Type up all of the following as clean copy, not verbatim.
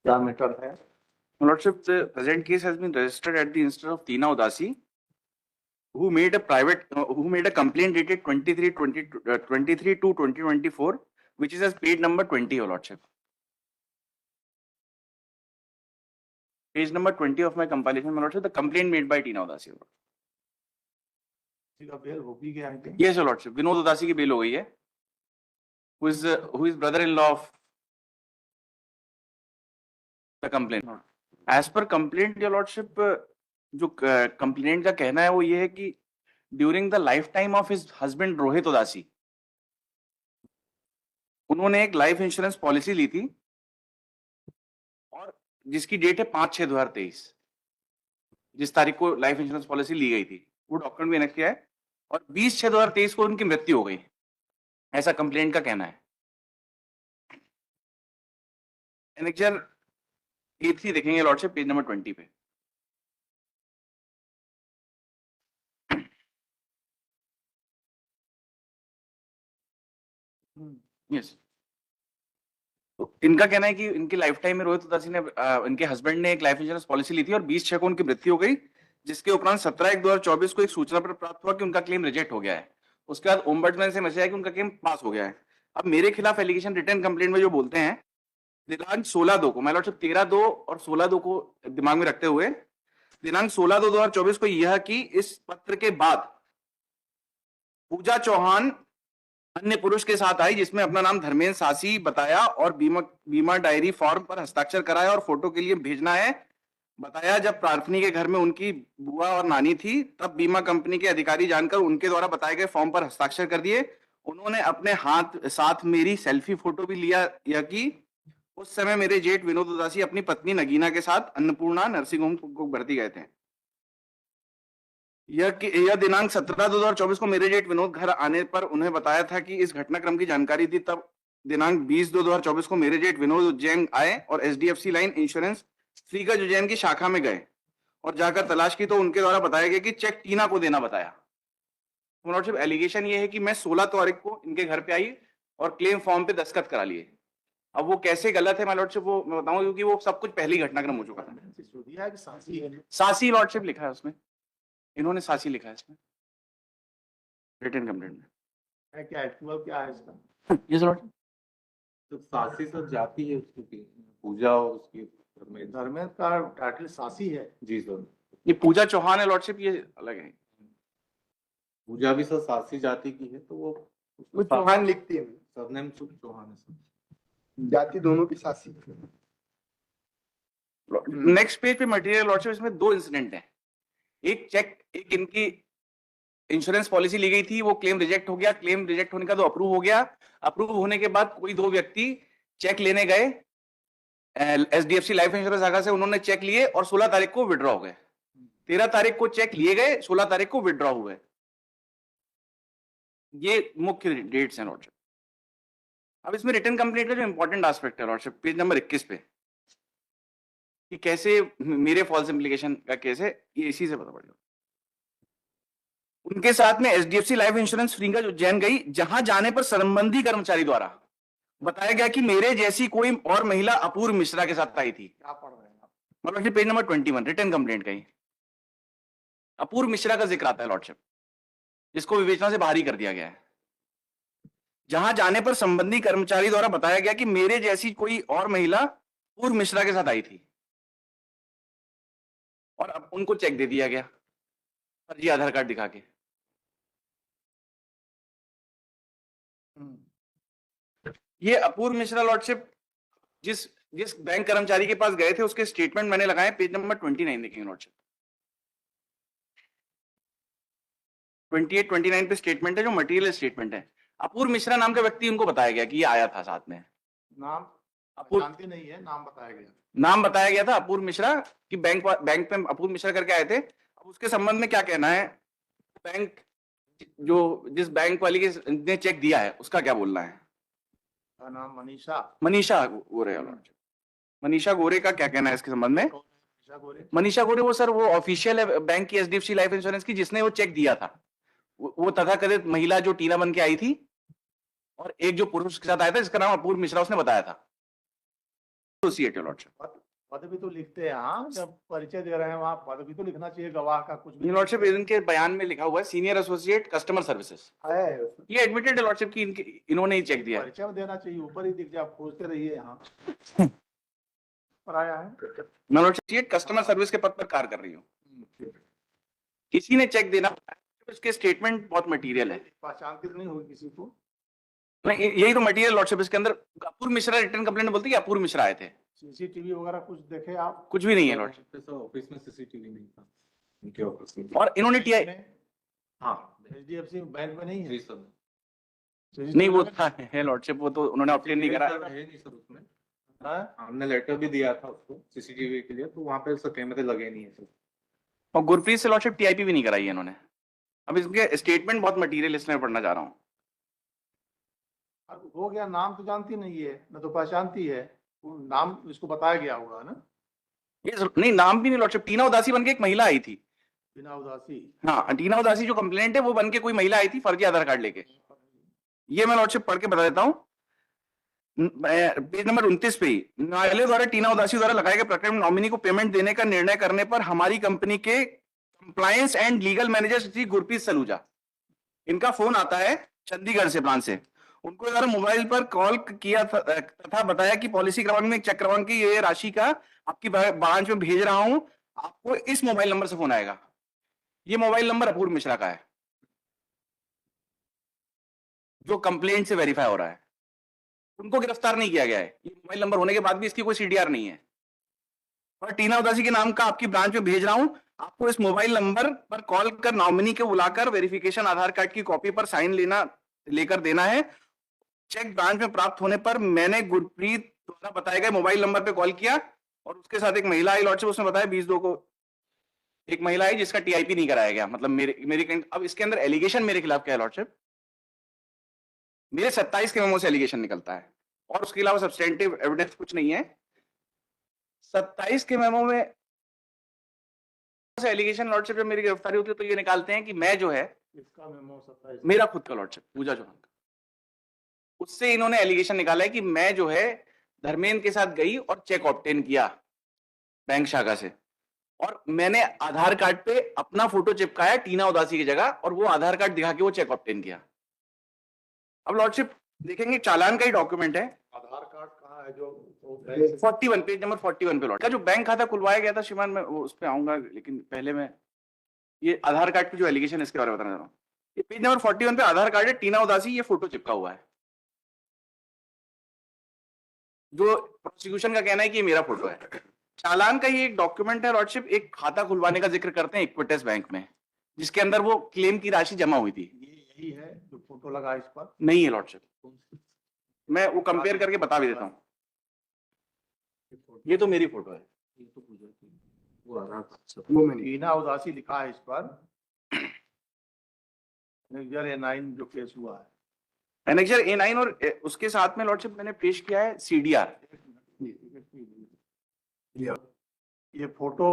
क्या मैटर है? Lordship, the present case has been registered at the instance of Tina Udasi, who made a complaint dated 23 to 2024, which is as page number 20, Your Lordship. Page number 20 of my compilation, my Lordship, the complaint made by Tina Udasi. किसी का bell हो भी गया है? Yes, Your Lordship. Vinod उदासी की bell हो गई है. Who is brother-in-law of the complainant. As per complaint, Your Lordship, जो complainant का कहना है वो ये है कि during the lifetime of his husband Rohit उदासी, उन्होंने एक लाइफ इंश्योरेंस पॉलिसी ली थी और जिसकी डेट है 5/6/2023, जिस तारीख को लाइफ इंश्योरेंस पॉलिसी ली गई थी, वो डॉक्यूमेंट भी एनेक्स किया है और 20/6/2023 को उनकी मृत्यु हो गई, ऐसा कंप्लेंट का कहना है. एनेक्चर A3 देखेंगे लॉर्डशिप, पेज नंबर 20 पे. यस, तो इनका कहना है कि इनकी लाइफ टाइम में रोहित उदासी ने इनके हस्बैंड ने एक लाइफ इंश्योरेंस पॉलिसी ली थी और 20/6 को उनकी मृत्यु हो गई, जिसके उपरांत 17/1/2024 को एक सूचना पर प्राप्त हुआ कि उनका क्लेम रिजेक्ट हो गया है. उसके बाद ओम्बड्समैन से मैसेज आया कि उनका क्लेम पास हो गया है. अब मेरे खिलाफ एलिगेशन रिटर्न कंप्लेंट में जो बोलते हैं, दिनांक 16/2 को, मैं लॉर्डशिप 13/2 और 16/2 को दिमाग में रखते हुए दिनांक 16/2/2024 को यह कि इस पत्र के बाद पूजा चौहान अन्य पुरुष के साथ आई, जिसमें अपना नाम धर्मेंद्र सासी बताया और बीमा डायरी फॉर्म पर हस्ताक्षर कराया और फोटो के लिए भेजना है बताया. जब प्रार्थनी के घर में उनकी बुआ और नानी थी, तब बीमा कंपनी के अधिकारी जानकर उनके द्वारा बताए गए फॉर्म पर हस्ताक्षर कर दिए. उन्होंने अपने हाथ साथ मेरी सेल्फी फोटो भी लिया. यह कि उस समय मेरे जेठ विनोद उदासी अपनी पत्नी नगीना के साथ अन्नपूर्णा नर्सिंग होम को भर्ती गए थे. यह दिनांक 17/2/2024 को मेरे जेठ विनोद घर आने पर उन्हें बताया था कि इस घटनाक्रम की जानकारी थी. तब दिनांक 20/2/2024 को मेरे जेठ विनोद उज्जैन आए और HDFC line insurance Shriganj Ujjain की शाखा में गए और जाकर तलाश की तो उनके द्वारा बताया गया कि चेक टीना को देना बताया. लॉर्डशिप, एलिगेशन ये है कि मैं 16 तारीख को इनके घर पे आई और क्लेम फॉर्म पे दस्तखत करा लिए. अब वो कैसे गलत है माय लॉर्डशिप, वो मैं बताऊंगा, क्योंकि वो सब कुछ पहली घटनाक्रम हो चुका था. सासी लॉर्डशिप लिखा है उसमें, इन्होंने सासी लिखा है इसमें रिटन कंप्लेंट में. क्या एक्चुअल क्या है इसका? Yes Lord. तो सासी सब जाती है उसकी पूजा और उसकी धर्मेंद्र का टाइटल सासी है जी सर. ये पूजा चौहान है लॉर्डशिप, ये अलग है. पूजा भी सर सासी जाति की है, तो वो चौहान लिखती है, सरनेम चौहान है सर, जाति दोनों की सासी. नेक्स्ट पेज पे मटेरियल लॉर्डशिप, इसमें दो इंसिडेंट है. एक इनकी इंश्योरेंस पॉलिसी ली गई थी, वो क्लेम रिजेक्ट हो गया. क्लेम रिजेक्ट होने का तो अप्रूव हो गया. अप्रूव होने के बाद कोई दो व्यक्ति चेक लेने गए एचडीएफसी लाइफ इंश्योरेंस शाखा से, उन्होंने चेक लिए और 16 तारीख को विड्रॉ हो गए. 13 तारीख को चेक लिए गए, 16 तारीख को विड्रॉ हुए. ये मुख्य डेट्स हैं लॉर्डशिप. अब इसमें रिटर्न कंप्लेंट का जो इंपॉर्टेंट एस्पेक्ट है लॉर्डशिप, पेज नंबर 21 पे, कि कैसे मेरे फॉल्स इंप्लीकेशन का केस है, ये इसी से पता पड़ जाएगा. उनके साथ में HDFC life insurance Shriganj Ujjain गई, जहां जाने पर संबंधी कर्मचारी द्वारा बताया गया कि मेरे जैसी कोई और महिला अपूर्व मिश्रा के साथ आई थी. क्या पढ़ रहे हैं आप? मतलब पेज नंबर 21 रिटर्न कंप्लेंट का ही अपूर्व मिश्रा का जिक्र आता है लॉर्डशिप, जिसको विवेचना से बाहर ही कर दिया गया है. जहां जाने पर संबंधी कर्मचारी द्वारा बताया गया कि मेरे जैसी कोई और महिला पूर्व मिश्रा के साथ आई थी और अब उनको चेक दे दिया गया फर्जी आधार कार्ड दिखा के. ये अपूर्व मिश्रा लॉर्डशिप जिस जिस बैंक कर्मचारी के पास गए थे, उसके स्टेटमेंट मैंने लगाए, पेज नंबर 29 देखेंगे लॉर्डशिप. 28-29 पे स्टेटमेंट है जो मटेरियल स्टेटमेंट है. अपूर्व मिश्रा नाम का व्यक्ति उनको बताया गया कि ये आया था साथ में. नाम अपूर्व जानते नहीं है, नाम बताया गया. नाम बताया गया था अपूर्व मिश्रा कि बैंक पे अपूर्व मिश्रा करके आए थे. अब उसके संबंध में क्या कहना है, बैंक जो जिस बैंक वाली के ने चेक दिया है उसका क्या बोलना है. नाम मनीषा मनीषा गोरे. मनीषा गोरे का क्या कहना है इसके संबंध में? मनीषा गोरे वो सर वो ऑफिशियल है बैंक की एचडीएफसी लाइफ इंश्योरेंस की, जिसने वो चेक दिया था. वो तथाकथित महिला जो टीना बन के आई थी और एक जो पुरुष के साथ आया था जिसका नाम अपूर्व मिश्रा, उसने बताया था. एसोसिएट है लॉर्डशिप। पद भी तो लिखते हैं, हाँ, जब परिचय दे रहे हैं वहाँ पद भी तो लिखना चाहिए, गवाह का कुछ भी लॉर्डशिप इनके बयान में लिखा हुआ है सीनियर एसोसिएट कस्टमर सर्विसेज, है। ये एडमिटेड है लॉर्डशिप की, इन्होंने ही चेक दिया है। परिचय में देना चाहिए, ऊपर ही दिख जाए, आप खोजते रहिए यहाँ पर आया है। मैं लॉर्डशिप कस्टमर सर्विस के पद पर कार्य कर रही हूँ, किसी ने चेक देना, इसके स्टेटमेंट बहुत मटेरियल है, पहचानती तो नहीं होगी किसी को। नहीं यही तो मटेरियल लॉर्डशिप इसके अंदर। अपूर्व मिश्रा रिटर्न कंप्लेंट बोलती है कि अपूर्व मिश्रा आए थे, सीसीटीवी वगैरह कुछ देखे आप? कुछ भी नहीं है लॉर्डशिप। ऑफिस में सीसीटीवी नहीं था इनके ऑफिस में। और इन्होंने टीआई, हाँ, एचडीएफसी बैंक में नहीं है। जी सर, नहीं वो है लॉर्डशिप, वो तो उन्होंने ऑप्टेन नहीं करा। है नहीं सर उसमें। हाँ? हमने लेटर भी दिया था उसको सीसीटीवी के लिए, तो वहाँ पे सर कैमरे लगे नहीं है सर। और गुरप्रीत से लॉर्डशिप टीआईपी भी नहीं कराई है इन्होंने। अब इसके स्टेटमेंट बहुत मटेरियल इसमें पढ़ना चाह रहा हूँ। अब हो गया, नाम तो जानती नहीं है, न तो पहचानती है, वो नाम इसको बताया गया होगा ना। ये नहीं, नाम भी नहीं लॉर्डशिप, टीना उदासी बन के एक महिला आई थी। बिना उदासी? हाँ, टीना उदासी जो कंप्लेंट है वो बन के कोई महिला आई थी फर्जी आधार कार्ड लेके। ये मैं लॉर्डशिप पढ़ के बता देता हूँ, पेज नंबर 29 पे ही, न्यायालय द्वारा टीना उदासी द्वारा लगाए गए प्रकरण में नॉमिनी को पेमेंट देने का निर्णय करने पर हमारी कंपनी के compliance and legal manager Shri Gurpreet Saluja, इनका फोन आता है चंडीगढ़ से ब्रांच से। उनको द्वारा मोबाइल पर कॉल किया तथा बताया कि पॉलिसी क्रमांक में चेक क्रमांक की ये राशि का आपकी ब्रांच में भेज रहा हूं, आपको इस मोबाइल नंबर से फोन आएगा। ये मोबाइल नंबर अपूर्व मिश्रा का है जो कंप्लेंट से वेरीफाई हो रहा है। उनको गिरफ्तार नहीं किया गया है, ये मोबाइल नंबर होने के बाद भी इसकी कोई सीडीआर नहीं है। और टीना उदासी के नाम का आपकी ब्रांच में भेज रहा हूं, आपको इस मोबाइल नंबर पर कॉल कर नॉमिनी को बुलाकर वेरिफिकेशन आधार कार्ड की कॉपी पर साइन लेकर देना है। चेक ब्रांच में प्राप्त होने पर मैंने गुरप्रीत द्वारा बताए गए मोबाइल नंबर पे कॉल किया और उसके साथ एक महिला आई लॉर्डशिप, उसने बताया 20/2 को एक महिला आई जिसका टीआईपी नहीं कराया गया। मतलब मेरी अब इसके अंदर एलिगेशन मेरे खिलाफ क्या है लॉर्डशिप, मेरे 27 के मेमो से एलिगेशन निकलता है और उसके अलावा सब्सटेंटिव एविडेंस कुछ नहीं है। 27 के मेमो में एलिगेशन लॉर्डशिप जब मेरी गिरफ्तारी होती है तो ये निकालते हैं कि मैं जो है, इसका मेमो 27? मेरा खुद का लॉर्डशिप पूजा चौहान का, उससे इन्होंने एलिगेशन निकाला है कि मैं जो है धर्मेंद्र के साथ गई और चेक ऑब्टेन किया बैंक शाखा से, और मैंने आधार कार्ड पे अपना फोटो चिपकाया टीना उदासी की जगह और वो आधार कार्ड दिखा के वो चेक ऑब्टेन किया। अब लॉर्डशिप देखेंगे चालान का ही डॉक्यूमेंट है, आधार कार्ड कहाँ है जो 41 पेज नंबर 41 पे लॉर्ड का जो बैंक खाता खुलवाया गया था श्रीमान, मैं उस पर आऊंगा, लेकिन पहले मैं ये आधार कार्ड की जो एलिगेशन है इसके बारे में बताना चाह रहा हूँ। ये पेज नंबर 41 पे आधार कार्ड है, टीना उदासी, ये फोटो चिपका हुआ है। जो प्रोसिक्यूशन का कहना है कि ये मेरा फोटो है। चालान का ही एक डॉक्यूमेंट है लॉर्डशिप, एक खाता खुलवाने का जिक्र करते हैं इक्विटस बैंक में, जिसके अंदर वो क्लेम की राशि जमा हुई थी। यही है जो फोटो लगा इस पर? नहीं है लॉर्डशिप, मैं वो कंपेयर करके बता भी देता हूँ। ये तो मेरी फोटो है, ये तो पूजा की वो आधार कार्ड वो मैंने टीना उदासी लिखा है इस पर। A9 जो केस हुआ है, एनेक्चर A9 और उसके साथ में लॉर्डशिप मैंने पेश किया है सीडीआर। ये फोटो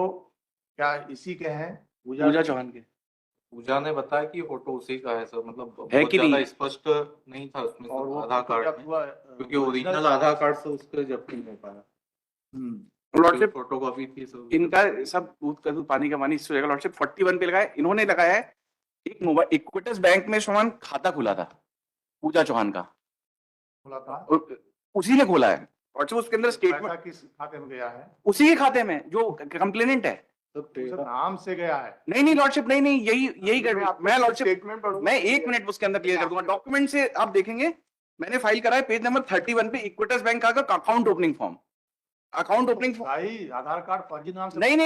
क्या इसी के हैं? पूजा चौहान के। पूजा ने बताया कि फोटो उसी का है सर, मतलब है बहुत कि नहीं? ज्यादा स्पष्ट नहीं था उसमें और वो आधार कार्ड जब्त में, हुआ क्योंकि ओरिजिनल आधार कार्ड से उसके जब्त नहीं हो पाया। लॉर्डशिप फोटो कॉपी थी सर, इनका सब दूध का दूध पानी का पानी इस लॉर्डशिप 41 पे लगाया। इन्होंने लगाया है एक मोबाइल इक्विटस बैंक में श्रीमान खाता खुला था पूजा चौहान का, खुला था, उसी ने खोला है लॉर्डशिप। उसके अंदर पैसा स्टेटमेंट किस खाते में गया है? उसी के खाते में जो कंप्लेनेंट है। उस नाम से गया है? नहीं लॉर्डशिप, नहीं यही कर मैं लॉर्डशिप स्टेटमेंट पढ़ूं, मैं 1 मिनट उसके अंदर क्लियर कर दूंगा। डॉक्यूमेंट से आप देखेंगे मैंने फाइल करा है पेज नंबर 31 पे इक्विटस बैंक का account opening form, account opening form. भाई आधार कार्ड फर्जी नाम से? नहीं,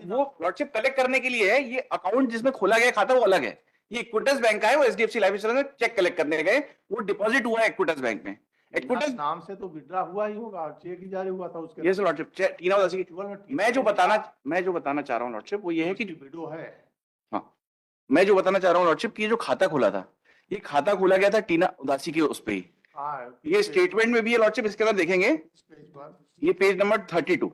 वो लॉर्डशिप कलेक्ट करने के लिए है। ये अकाउंट जिसमें खोला गया खाता वो अलग है, ये इक्विटस बैंक का है, वो एचडीएफसी लाइफ इंश्योरेंस में चेक कलेक्ट करने गए, वो डिपॉजिट हुआ है इक्विटस बैंक में। इक्विटस नाम से तो विड्रा हुआ ही होगा, चेक ही जारी हुआ था उसके। यस लॉर्डशिप, टीना उदासी की। मैं जो बताना चाह रहा हूँ लॉर्डशिप वो ये है कि वीडियो है। हाँ, मैं जो बताना चाह रहा हूँ लॉर्डशिप की जो खाता खुला था, ये खाता खोला गया था टीना उदासी के उस पे ही। ये स्टेटमेंट में भी है लॉर्डशिप, इसके अंदर देखेंगे ये पेज नंबर 32,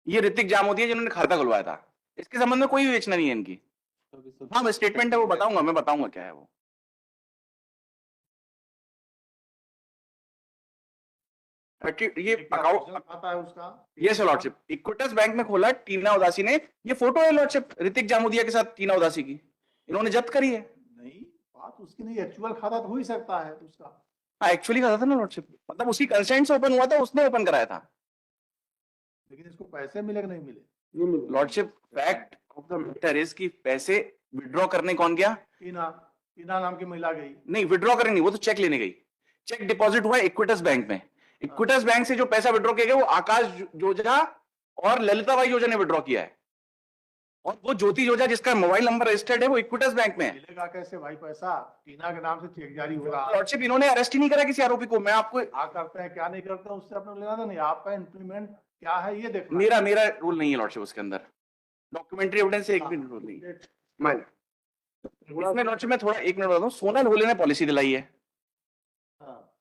ये ऋतिक जामोदी है जिन्होंने खाता खुलवाया था। इसके संबंध में कोई विवेचना नहीं है इनकी। हाँ स्टेटमेंट है, वो बताऊंगा, मैं बताऊंगा क्या है वो। ये अकाउंट खाता है उसका। यस लॉर्डशिप, इक्विटस बैंक में खोला टीना उदासी ने। ये फोटो है लॉर्डशिप ऋतिक जामुदिया के साथ टीना उदासी की, इन्होंने जब्त करी है। नहीं, बात उसकी नहीं, एक्चुअल खाता तो हो ही सकता है उसका। हाँ एक्चुअली खाता था ना लॉर्डशिप, मतलब उसकी कंसेंट से ओपन हुआ था, उसने ओपन कराया था। लेकिन इसको पैसे मिले कि नहीं मिले? Lordship fact of the matter is कि पैसे विड्रॉ करने कौन गया? टीना, टीना नाम की महिला गई। नहीं विड्रॉ करने नहीं, वो तो चेक लेने गई। चेक डिपॉजिट हुआ इक्विटस बैंक में। इक्विटस बैंक से जो पैसा विड्रॉ किया गया वो आकाश जोजा और ललिताबाई जोजा ने विड्रॉ किया है, और वो ज्योति जोजा जिसका मोबाइल नंबर रजिस्टर्ड है वो इक्विटस बैंक में है। मिलेगा कैसे भाई पैसा? टीना के नाम से चेक जारी हो रहा है। लॉर्डशिप इन्होंने अरेस्ट ही नहीं करा किसी आरोपी को। मैं आपको क्या करते हैं क्या नहीं करते हैं उससे अपने लेना था नहीं, आपका इंप्लीमेंट क्या है ये देखना। मेरा रोल नहीं है लॉर्डशिप उसके अंदर, डॉक्यूमेंट्री एविडेंस से एक भी रोल नहीं है। इसमें लॉर्डशिप में थोड़ा एक मिनट बताता हूँ, सोनल होले ने पॉलिसी दिलाई है,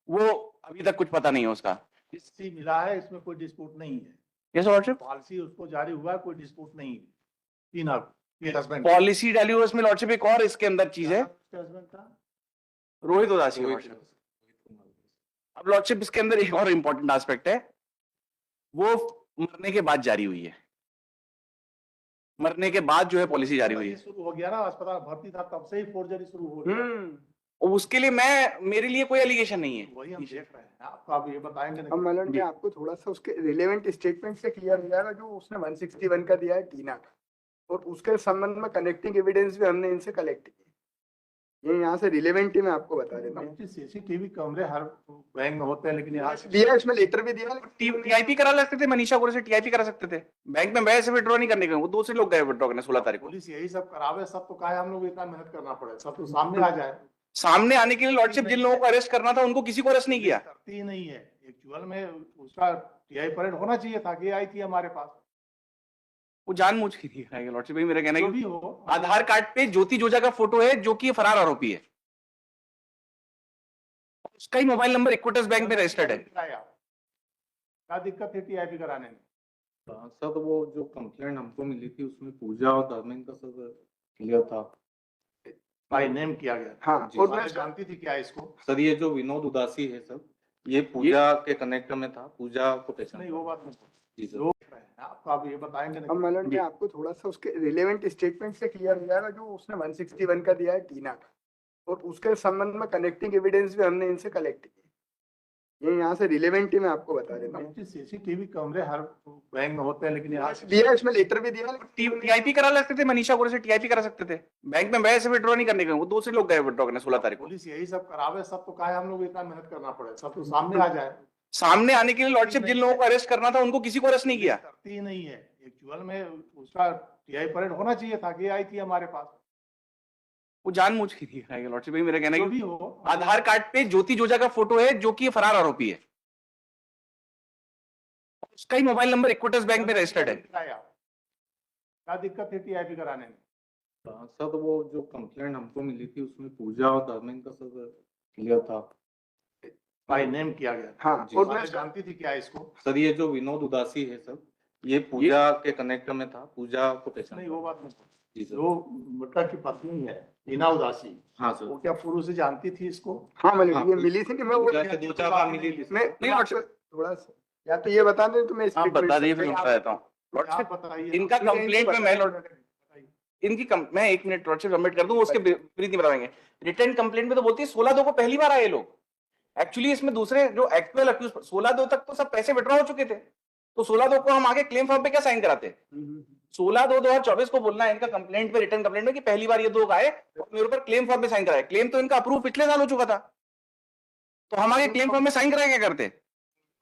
वो अभी तक कुछ पता नहीं है उसका। पॉलिसी मिला है, इसमें कोई डिस्प्यूट नहीं है। यस लॉर्डशिप, पॉलिसी उसको जारी हुआ है, कोई डिस्प्यूट नहीं है। टीना ये हस्बैंड पॉलिसी डाली हुई है उसमें लॉर्डशिप। एक और इसके अंदर चीज है, हस्बैंड का रोहित उदासी का लॉर्डशिप। अब लॉर्डशिप इसके अंदर एक और इंपॉर्टेंट एस्पेक्ट है, वो मरने के बाद जारी हुई है। मरने के बाद जो है पॉलिसी जारी हुई है। शुरू हो गया ना, अस्पताल भर्ती था तब से ही फोर्जरी शुरू हो गया। और उसके लिए मेरे लिए कोई एलिगेशन नहीं है। वही हम देख रहे हैं, आपको आप ये बताएंगे हम मलन जी आपको थोड़ा सा उसके रिलेवेंट स्टेटमेंट से क्लियर हो जाएगा जो उसने 161 का दिया है टीना का, और उसके संबंध में कनेक्टिंग एविडेंस भी हमने इनसे कलेक्ट किए। ये यहाँ से रिलेवेंट ही मैं आपको बता देता हूँ। सीसीटीवी कैमरे हर बैंक में होते हैं, लेकिन यहाँ दिया इसमें लेटर भी दिया, टीआईपी करा सकते थे, मनीषा गोरे से टीआईपी करा सकते थे। बैंक में वैसे विड्रॉ नहीं करने गए, वो दूसरे लोग गए विड्रॉ करने 16 तारीख को। पुलिस यही सब करावे, सब तो काहे हम लोग इतना मेहनत करना पड़े, सब तो सामने आ जाए। सामने आने के लिए लॉर्डशिप जिन लोगों को अरेस्ट करना था उनको किसी को अरेस्ट नहीं किया। करती ही नहीं है। एक्चुअल में उसका टीआई परेड होना चाहिए था कि आई थी हमारे पास। वो जानबूझ के नहीं कराएगा लॉर्डशिप, भाई मेरा कहना है जो भी कि हो, आधार कार्ड पे ज्योति जोजा का फोटो है जो कि फरार आरोपी है, उसका ही मोबाइल नंबर इक्विटस बैंक में रजिस्टर्ड है। क्या दिक्कत है टीआईपी कराने में? सर वो जो कंप्लेंट हमको मिली थी उसमें पूजा और धर्मेंद्र का सर क्लियर था। भाई नेम किया गया। हाँ, जी, और मैं मैं जानती थी क्या इसको? सर ये जो विनोद उदासी है सर, ये पूजा के कनेक्ट में था, पूजा को पहचान नहीं वो बात नहीं। जी सर। लोग आपको आप ये बताएंगे हम मलन जी आपको थोड़ा सा उसके रिलेवेंट स्टेटमेंट से क्लियर हो जाएगा जो उसने 161 का दिया है टीना का, और उसके संबंध में कनेक्टिंग एविडेंस भी हमने इनसे कलेक्ट किए। ये यहाँ से रिलेवेंट ही मैं आपको बता देता हूँ। सीसीटीवी कैमरे हर बैंक में होते हैं, लेकिन यहाँ दिया इसमें लेटर भी दिया, टीआईपी करा सकते थे, मनीषा गोरे से टीआईपी करा सकते थे। बैंक में वैसे विड्रॉ नहीं करने गए, वो दूसरे लोग गए विड्रॉ करने 16 तारीख को। पुलिस यही सब करावे, सब तो काहे हम लोग इतना मेहनत करना पड़े, सब तो सामने आ जाए। सामने आने के लिए लॉर्डशिप जिन लोगों को अरेस्ट करना था उनको किसी को अरेस्ट नहीं किया। करती ही नहीं है। एक्चुअल में उसका टीआई परेड होना चाहिए था कि आई थी हमारे पास। वो जानबूझ के नहीं कराएगा लॉर्डशिप, भाई मेरा कहना है जो कि भी हो, आधार कार्ड पे ज्योति जोजा का फोटो है जो कि फरार आरोपी है, उसका ही मोबाइल नंबर इक्विटस बैंक में रजिस्टर्ड है। क्या दिक्कत है टीआईपी कराने में? सर वो जो कंप्लेंट हमको मिली थी उसमें पूजा और धर्मेंद्र का सर क्लियर था। भाई नेम किया गया। हाँ, जी, और मैं मैं जानती थी क्या इसको? सर ये जो विनोद उदासी है सर, ये पूजा के कनेक्ट में था, पूजा को पहचान नहीं वो बात नहीं। जी सर। जो मृतक की पत्नी है टीना उदासी, हाँ सर। वो क्या पूर्व से जानती थी इसको? हाँ हाँ, मतलब ये मिली थी कि मैं वो पूजा के 2-4 बार मिली थी। मैं नहीं, आपको थोड़ा सा या तो ये बता दें तो मैं आप statement बता दिए से- फिर मैं बता देता हूँ। आप लॉर्डशिप बताइए। इनका कंप्लेंट में मैं एक मिनट लॉर्डशिप सबमिट कर दूं, उसके विपरीत नहीं बताएंगे। रिटर्न कंप्लेंट में तो बोलती है 16/2 को पहली बार आए लोग। एक्चुअली इसमें दूसरे जो एक्चुअल अक्यूज 16/2 तक तो सब पैसे विड्रॉ हो चुके थे, तो 16/2 को हम आगे क्लेम फॉर्म पे क्या साइन कराते? 16/2/2024 को बोलना है इनका कंप्लेंट पे, रिटर्न कंप्लेंट में कि पहली बार ये लोग आए और मेरे ऊपर क्लेम फॉर्म पे साइन कराए। क्लेम तो इनका अप्रूव पिछले साल हो चुका था, तो हम आगे क्लेम फॉर्म में साइन कराए क्या करते?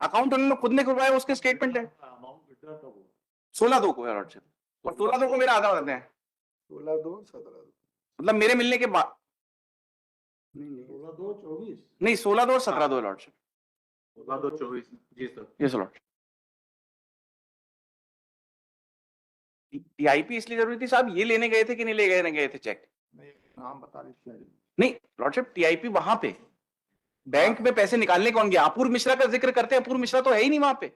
अकाउंट उन्होंने खुद ने खुलवाया, उसके स्टेटमेंट है। 16/2 को है लॉर्डशिप, और 16/2 को मेरा आधा बताते हैं, 16/2/17 मतलब मेरे मिलने के बाद। नहीं 16/2/24 नहीं 16/2 और 17/2 लॉर्डशिप। 16/2/24 जी सर। Yes Lord. टीआईपी इसलिए जरूरी थी साहब, ये लेने गए थे कि नहीं ले गए थे चेक? नाम बता दीजिए। नहीं लॉर्डशिप, टीआईपी वहां पे बैंक में पैसे निकालने कौन गया? अपूर्व मिश्रा का जिक्र करते हैं, अपूर्व मिश्रा तो है ही नहीं वहां पे।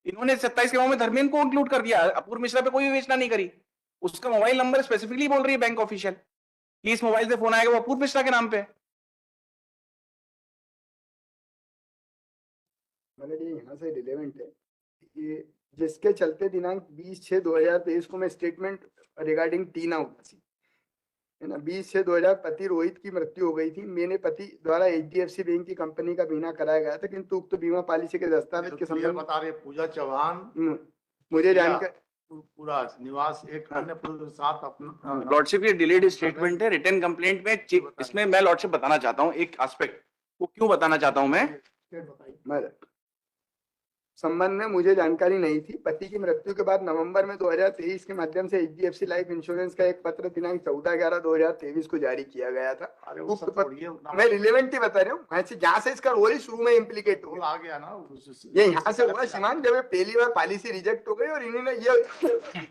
इन्होंने 27 के में धर्मेंद्र को इंक्लूड कर दिया, अपूर्व मिश्रा पे कोई विवेचना नहीं करी। उसका मोबाइल नंबर स्पेसिफिकली बोल रही है बैंक ऑफिशियल कि इस मोबाइल से फोन आएगा, वो अपूर्व मिश्रा के नाम पे है। मतलब ये यहाँ से रिलेवेंट है, ये जिसके चलते दिनांक 20/6/2023 को मैं स्टेटमेंट रिगार्डिंग टीना उदासी है ना, 20/6/2000 पति रोहित की मृत्यु हो गई थी। मैंने पति द्वारा HDFC बैंक की कंपनी का बीमा कराया गया था, किंतु उक्त बीमा पॉलिसी के दस्तावेज के क्लियर संबंध बता रहे पूजा चौहान मुझे जानकर पूरा निवास एक अन्य पुरुष के साथ अपना लॉर्डशिप ये डिलेड स्टेटमेंट है रिटर्न कंप्लेंट में इसमें मैं लॉर्डशिप बताना चाहता हूँ एक एस्पेक्ट, वो क्यों बताना चाहता हूँ मैं संबंध में मुझे जानकारी नहीं थी। पति की मृत्यु के बाद नवंबर में 2023 के माध्यम से HDFC लाइफ इंश्योरेंस का एक पत्र दिनांक 14/11/2023 को जारी किया गया था। अरे वो सब छोड़िए, मैं रिलेवेंट ही बता रहा हूँ, वहां से जहाँ से इसका रोल ही शुरू में इम्प्लीकेट हो आ गया ना ये यहाँ से हुआ सीमान, जब पहली बार पॉलिसी रिजेक्ट हो गई और इन्होंने ये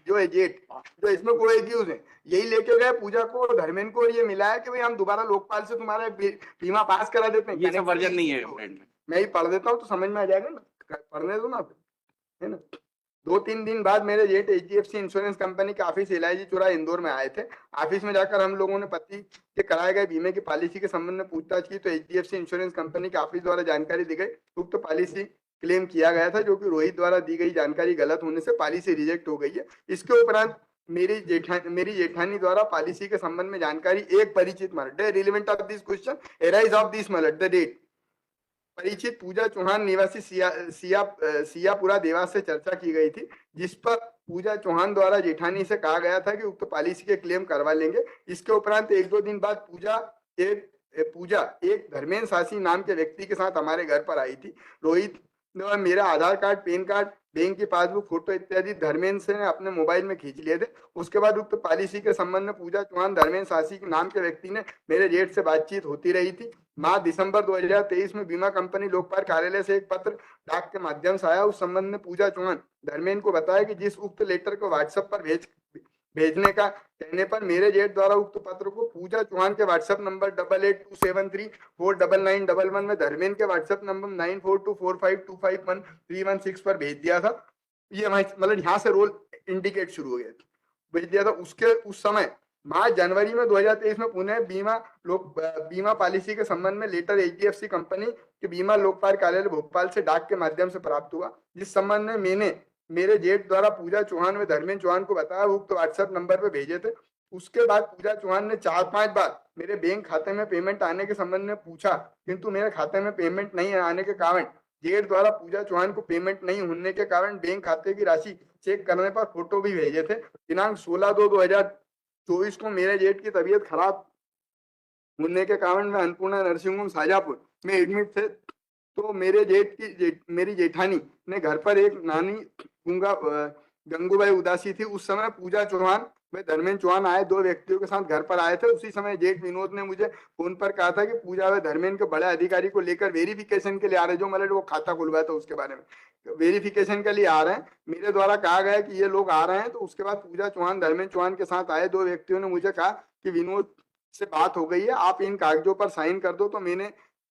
जो है जेट जो इसमें कोई एक्यूज है यही लेके गए पूजा को और धर्मेंद्र को, ये मिला है कि भाई हम दोबारा लोकपाल से तुम्हारा बीमा पास करा देते हैं। ये सब वर्जन नहीं है कंप्लेंट में, मैं ही पढ़ देता हूँ तो समझ में आ जाएगा ना, पढ़ने दो ना, है ना। 2-3 दिन बाद मेरे जेठ HDFC इंश्योरेंस कंपनी के ऑफिस इलायची चौराहा इंदौर में आए थे। ऑफिस में जाकर हम लोगों ने पति के कराए गए बीमे की पॉलिसी के संबंध में पूछताछ की तो HDFC इंश्योरेंस कंपनी के ऑफिस द्वारा जानकारी दी गई उक्त पॉलिसी क्लेम किया गया था, जो कि रोहित द्वारा दी गई जानकारी गलत होने से पॉलिसी रिजेक्ट हो गई है। इसके उपरांत मेरी जेठानी द्वारा पॉलिसी के संबंध में जानकारी एक परिचित murder relevant of this question arise of this murder date परिचित पूजा चौहान निवासी सियापुरा देवास से चर्चा की गई थी, जिस पर पूजा चौहान द्वारा जेठानी से कहा गया था कि उक्त पॉलिसी के क्लेम करवा लेंगे। इसके उपरांत 1-2 दिन बाद पूजा एक धर्मेंद्र सासी नाम के व्यक्ति के साथ हमारे घर पर आई थी। रोहित ने मेरा आधार कार्ड, पैन कार्ड, बैंक की पासबुक, फोटो इत्यादि धर्मेंद्र से अपने मोबाइल में खींच लिए थे। उसके बाद उक्त पॉलिसी के संबंध में पूजा चौहान धर्मेंद्र सासी नाम के व्यक्ति ने मेरे जेठ से बातचीत होती रही थी। माह दिसंबर 2023 में बीमा कंपनी लोकपाल कार्यालय से एक पत्र डाक के माध्यम से आया। उस संबंध में पूजा चौहान धर्मेंद्र को बताया कि जिस उक्त लेटर को व्हाट्सएप पर भेजने का कहने पर मेरे जेठ द्वारा उक्त पत्र को पूजा चौहान के व्हाट्सएप नंबर 8827349911 में धर्मेंद्र के व्हाट्सएप नंबर 9424525131 पर भेज दिया था। ये मतलब यहाँ से रोल इंडिकेट शुरू हो गया, भेज दिया था। उसके उस समय मार्च जनवरी में 2023 में पुनः बीमा पॉलिसी के संबंध में लेटर HDFC कंपनी के बीमा लोकपाल कार्यालय भोपाल से डाक के माध्यम से प्राप्त हुआ, जिस संबंध में मैंने मेरे जेठ द्वारा पूजा चौहान व धर्मेंद्र चौहान को बताया उक्त व्हाट्सएप नंबर पर भेजे थे। उसके बाद पूजा चौहान ने 4-5 बार मेरे बैंक खाते में पेमेंट आने के संबंध में पूछा, किंतु मेरे खाते में पेमेंट नहीं आने के कारण जेठ द्वारा पूजा चौहान को पेमेंट नहीं होने के कारण बैंक खाते की राशि चेक करने पर फोटो भी भेजे थे। दिनांक 16/2/2024 को मेरे जेठ की तबीयत खराब होने के कारण मैं अन्नपूर्णा नर्सिंग होम शाजापुर में एडमिट थे, तो मेरी जेठानी ने घर पर एक नानी गंगूबाई उदासी थी। उस समय पूजा चौहान व धर्मेंद्र चौहान आए 2 व्यक्तियों के साथ घर पर आए थे। उसी समय जेठ विनोद ने मुझे फोन पर कहा था कि पूजा व धर्मेंद्र के बड़े अधिकारी को लेकर वेरिफिकेशन के लिए आ रहे, जो मतलब वो खाता खुलवाया था उसके बारे में वेरिफिकेशन के लिए आ रहे हैं। मेरे द्वारा कहा गया कि ये लोग आ रहे हैं, तो उसके बाद पूजा चौहान धर्मेंद्र चौहान के साथ आए 2 व्यक्तियों ने मुझे कहा कि विनोद से बात हो गई है, आप इन कागजों पर साइन कर दो। तो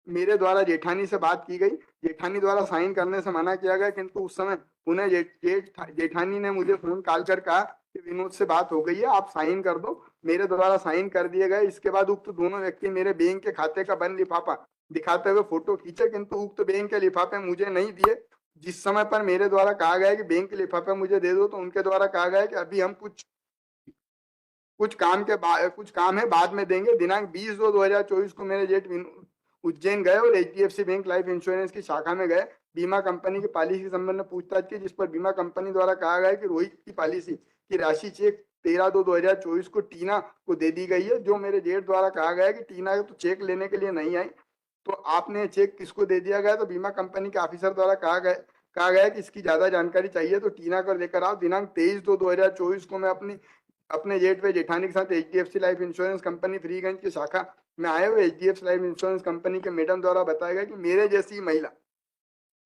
मेरे द्वारा जेठानी से बात की गई, जेठानी द्वारा साइन करने से मना किया गया, किंतु उस समय पुनः जेठानी ने मुझे फोन कॉल कर कहा कि विनोद से बात हो गई है, आप साइन कर दो। मेरे द्वारा साइन कर दिए गए। इसके बाद उक्त दोनों व्यक्ति मेरे बैंक के खाते का बंद लिफाफा दिखाते हुए फोटो खींचे, किंतु उक्त बैंक के लिफाफे मुझे नहीं दिए। जिस समय पर मेरे द्वारा कहा गया कि बैंक के लिफाफे मुझे दे दो, तो उनके द्वारा कहा गया कि अभी हम कुछ काम है, बाद में देंगे। दिनांक 20/2/2024 को मेरे जेठ उज्जैन गए और HDFC बैंक लाइफ इंश्योरेंस की शाखा में गए। बीमा कंपनी की पॉलिसी के संबंध में पूछताछ की, जिस पर बीमा कंपनी द्वारा कहा गया कि रोहित की पॉलिसी की राशि चेक 13/2/2024 को टीना को दे दी गई है। जो मेरे जेठ द्वारा कहा गया कि टीना तो चेक लेने के लिए नहीं आई, तो आपने चेक किसको दे दिया गया? तो बीमा कंपनी के ऑफिसर द्वारा कहा गया कि इसकी ज्यादा जानकारी चाहिए तो टीना को लेकर आओ। दिनांक 23/2/2024 को मैं अपने जेठ व जेठानी के साथ HDFC life insurance company Freeganj की शाखा में आए हुए HDFC लाइफ इंश्योरेंस कंपनी के मैडम द्वारा बताया गया कि मेरे जैसी महिला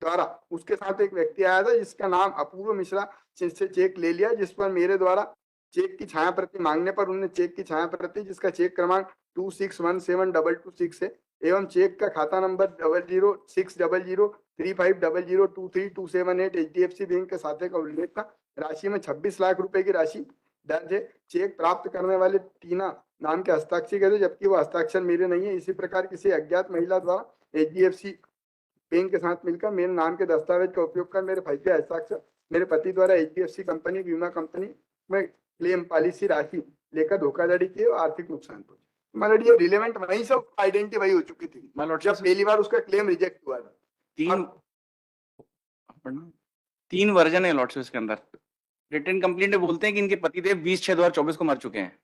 द्वारा उसके साथ एक व्यक्ति आया था जिसका नाम अपूर्व मिश्रा, जिससे चेक ले लिया, जिस पर मेरे द्वारा चेक की छाया प्रति मांगने पर उन्होंने चेक की छाया प्रति, जिसका चेक क्रमांक 26172226 है एवं चेक का खाता नंबर 00600350023278 HDFC बैंक के खाते का उल्लेख था। राशि में 26 लाख रुपए की राशि दर्ज है। चेक प्राप्त करने वाले टीना नाम के हस्ताक्षर थे, जबकि वो हस्ताक्षर मेरे नहीं है। इसी प्रकार किसी अज्ञात महिला द्वारा HDFC पेन के साथ मिलकर मेरे नाम के दस्तावेज का उपयोग कर मेरे भाई के हस्ताक्षर मेरे पति द्वारा HDFC कंपनी बीमा कंपनी में क्लेम पॉलिसी राशि लेकर धोखाधड़ी की और आर्थिक नुकसान पहुंचा। मतलब ये रिलेवेंट वहीं से आइडेंटिफाई हो चुकी थी My lord, जब पहली बार उसका क्लेम रिजेक्ट हुआ था। तीन वर्जन है लॉर्डशिप इसके अंदर। रिटर्न कंप्लेंट में बोलते हैं कि इनके पतिदेव 20/6/2024 को मर चुके हैं।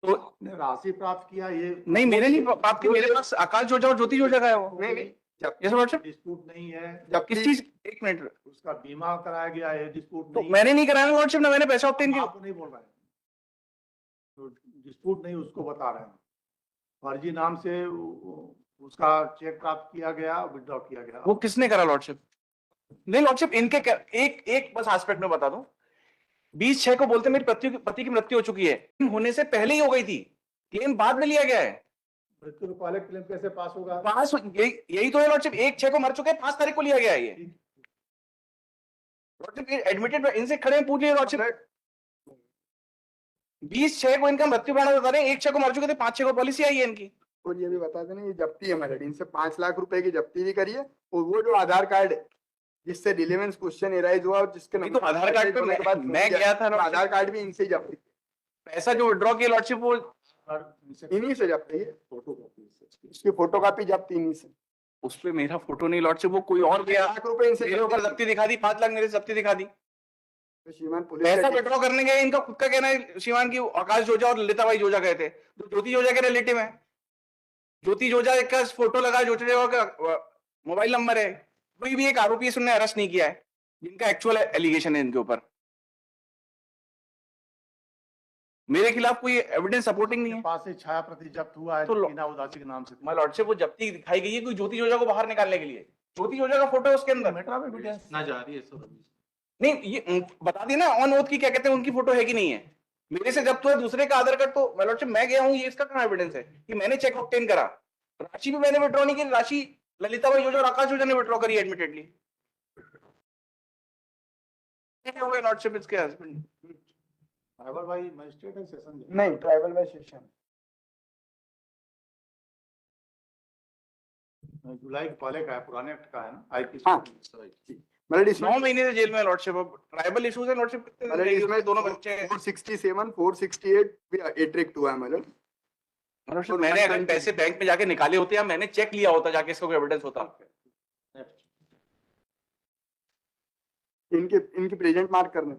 तो आपने राशि प्राप्त किया ये नहीं, मेरे नहीं बाप के, मेरे पास आकाश जोजा और ज्योति जोजा का है वो। नहीं जब यस लॉर्डशिप। डिस्प्यूट नहीं है, जब किस चीज, एक मिनट, उसका बीमा कराया गया है, डिस्प्यूट तो नहीं मैंने नहीं कराया लॉर्डशिप, ना मैंने पैसा ऑब्टेन है। किया। आप नहीं बोल रहे हैं, तो डिस्प्यूट नहीं उसको बता रहे हैं। फर्जी नाम से उसका चेक प्राप्त किया गया, विड्रॉ किया गया। वो किसने करा लॉर्डशिप? नहीं लॉर्डशिप, इनके एक बस एस्पेक्ट में बता दूं, 20/6 को बोलते मेरे पति की मृत्यु हो चुकी है, होने से पहले ही हो गई थी, क्लेम बाद में लिया गया है। मृत्यु के पहले क्लेम कैसे पास होगा? पास यही तो है लॉर्डशिप, 1/6 को मर चुके हैं, 5 तारीख को लिया गया है ये लॉर्डशिप, एडमिटेड, इनसे खड़े हैं, पूछ लिए लॉर्डशिप। 20/6 को इनका मृत्यु बयान बता रहे हैं, 1/6 को मर चुके थे, 5/6 को पॉलिसी आई है इनकी। और ये भी बता देना ये जब्ती है मेरे इनसे 5 लाख रुपए की जब्ती भी करी है। और वो जो आधार कार्ड है जिससे रिलेवेंस क्वेश्चन एराइज हुआ और जिसके नहीं तो आधार कार्ड पे मैं गया था तो आधार कार्ड भी इनसे ही जब्त किया। पैसा जो विड्रॉ किया लॉर्डशिप वो इन्हीं से जब्त है ये। इसकी फोटोकॉपी जब्त इन्हीं से। उस पे मेरा फोटो नहीं लॉर्डशिप, वो कोई और गया, 5 लाख रुपए इनसे मेरे ऊपर जब्ती दिखा दी, 5 लाख मेरे से जब्ती दिखा दी। तो श्रीमान पुलिस पैसा का- विड्रॉ करने गए, इनका खुद का कहना है श्रीमान की आकाश जोजा और ललिता बाई जोजा गए थे, तो ज्योति जोजा के रिलेटिव है, ज्योति जोजा का फोटो लगा, ज्योति जोजा का मोबाइल नंबर है, कोई भी एक आरोपी उसने अरेस्ट नहीं किया है जिनका एक्चुअल एलिगेशन है इनके ऊपर। मेरे खिलाफ कोई एविडेंस सपोर्टिंग नहीं है। पास से छाया प्रति जब्त हुआ है तो टीना उदासी के नाम से। माय लॉर्डशिप, वो जब्ती दिखाई गई है कोई ज्योति जोजा को बाहर निकालने के लिए, ज्योति जोजा का फोटो है उसके अंदर। मेट्रो में भी ना जा रही है सर अभी। नहीं, ये बता दी ना ऑन ओथ की, क्या कहते हैं, उनकी फोटो है कि नहीं है। मेरे से जब तो है दूसरे का आधार कार्ड, तो माय लॉर्डशिप मैं गया हूँ, ये इसका कहाँ एविडेंस है कि मैंने चेक ऑब्टेन करा? राशि भी मैंने विड्रॉ नहीं की, राशि ललिता बाई जोजा और आकाश जोजा ने विड्रॉ करी एडमिटेडली। हो गए लॉर्डशिप इसके हस्बैंड। ट्राइबल भाई मजिस्ट्रेट है सेशन जज। नहीं ट्राइबल बाय सेशन जुलाई के पहले का है, पुराने एक्ट का है ना, आईपीसी। हाँ। मतलब इसमें 9 महीने से जेल में लॉर्डशिप। अब ट्राइबल इश्यूज है लॉर्डशिप, मतलब इसमें दोनों बच्चे हैं। 467 468 भी अट्रैक्ट हुआ है मतलब। लॉर्डशिप, मैंने अगर पैसे बैंक में जाके निकाले होते या मैंने चेक लिया होता जाके, इसका कोई एविडेंस होता। इनके प्रेजेंट मार्क करने